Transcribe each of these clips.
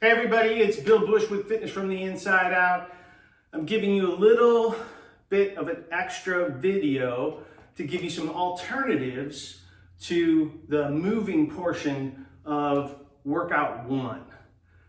Hey everybody, it's Bill Bush with Fitness from the Inside Out. I'm giving you a little bit of an extra video to give you some alternatives to the moving portion of workout one.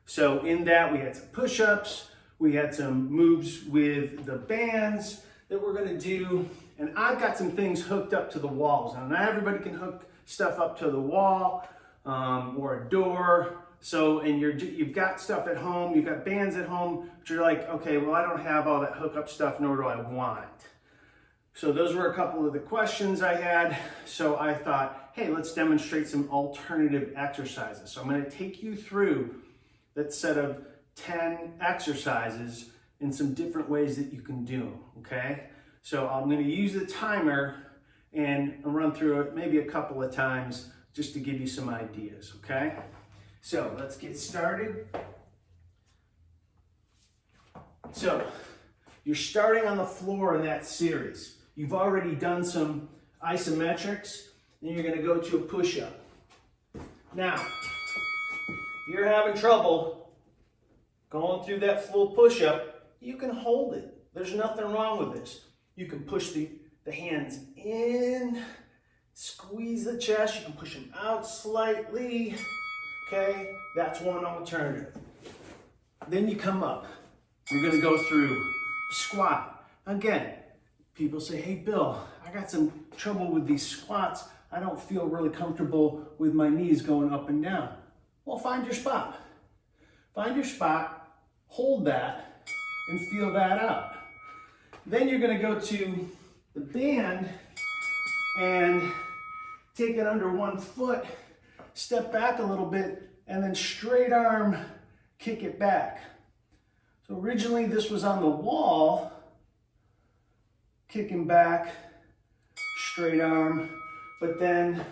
So in that we had some push-ups, we had some moves with the bands that we're gonna do, and I've got some things hooked up to the walls. Now not everybody can hook stuff up to the wall or a door. So, and you've got stuff at home, you've got bands at home, but you're like, okay, well, I don't have all that hookup stuff, nor do I want it. So those were a couple of the questions I had. So I thought, hey, let's demonstrate some alternative exercises. So I'm gonna take you through that set of 10 exercises in some different ways that you can do them, okay? So I'm gonna use the timer and run through it maybe a couple of times just to give you some ideas, okay? So let's get started. So you're starting on the floor in that series. You've already done some isometrics, and you're gonna go to a push-up. Now, if you're having trouble going through that full push-up, you can hold it. There's nothing wrong with this. You can push the hands in, squeeze the chest, you can push them out slightly. Okay, that's one alternative. Then you come up. You're gonna go through squat. Again, people say, hey Bill, I got some trouble with these squats. I don't feel really comfortable with my knees going up and down. Well, find your spot. Find your spot, hold that, and feel that out. Then you're gonna go to the band and take it under one foot, step back a little bit, and then straight arm, kick it back. So originally this was on the wall, kicking back, straight arm, but then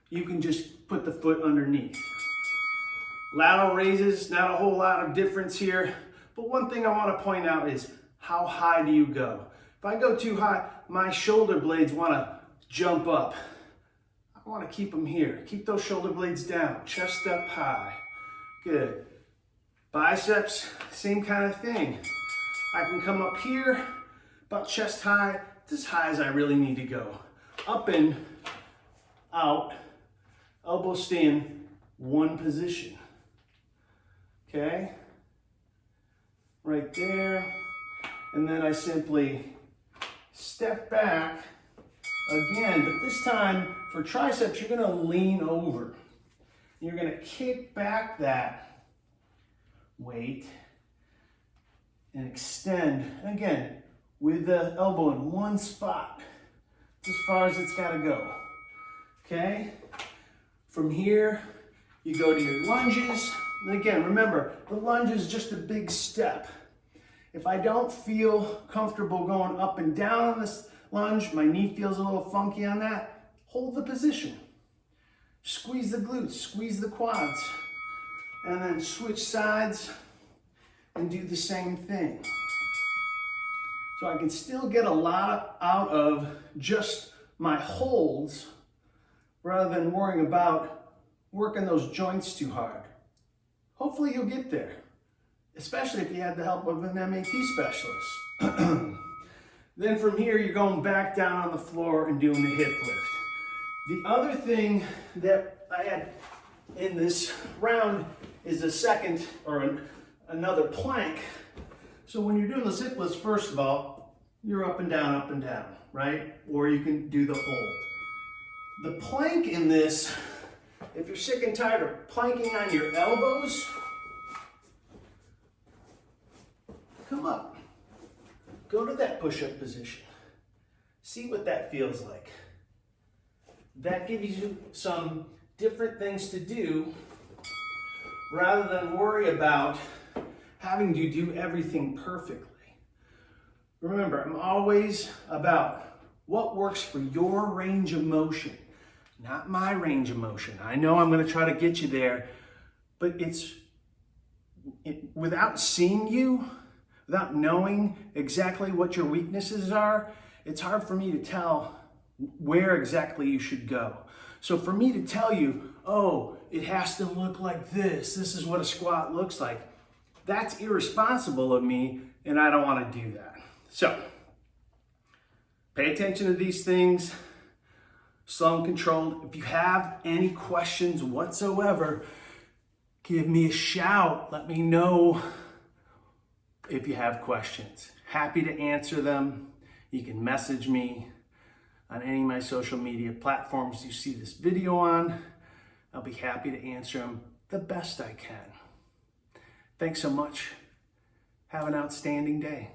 you can just put the foot underneath. Lateral raises, not a whole lot of difference here, but one thing I want to point out is how high do you go? If I go too high, my shoulder blades want to jump up. I want to keep them here. Keep those shoulder blades down, chest up high. Good. Biceps, same kind of thing. I can come up here, about chest high, as high as I really need to go. Up and out, elbows stay in one position. Okay? Right there. And then I simply step back again, but this time for triceps, you're gonna lean over. You're gonna kick back that weight and extend, again, with the elbow in one spot, as far as it's gotta go, okay? From here, you go to your lunges. And again, remember, the lunge is just a big step. If I don't feel comfortable going up and down on this lunge, my knee feels a little funky on that, hold the position. Squeeze the glutes, squeeze the quads, and then switch sides and do the same thing. So I can still get a lot out of just my holds rather than worrying about working those joints too hard. Hopefully you'll get there, especially if you had the help of an MAT specialist. Then from here, you're going back down on the floor and doing the hip lift. The other thing that I had in this round is a second or another plank. So when you're doing the hip lifts, first of all, you're up and down, right? Or you can do the hold. The plank in this, if you're sick and tired of planking on your elbows, come up. Go to that push-up position. See what that feels like. That gives you some different things to do rather than worry about having to do everything perfectly. Remember, I'm always about what works for your range of motion, not my range of motion. I know I'm going to try to get you there, but without seeing you, without knowing exactly what your weaknesses are, it's hard for me to tell where exactly you should go. So for me to tell you, oh, it has to look like this. This is what a squat looks like. That's irresponsible of me, and I don't want to do that. So, pay attention to these things, slow and controlled. If you have any questions whatsoever, give me a shout. Let me know if you have questions. Happy to answer them. You can message me on any of my social media platforms you see this video on. I'll be happy to answer them the best I can. Thanks so much. Have an outstanding day.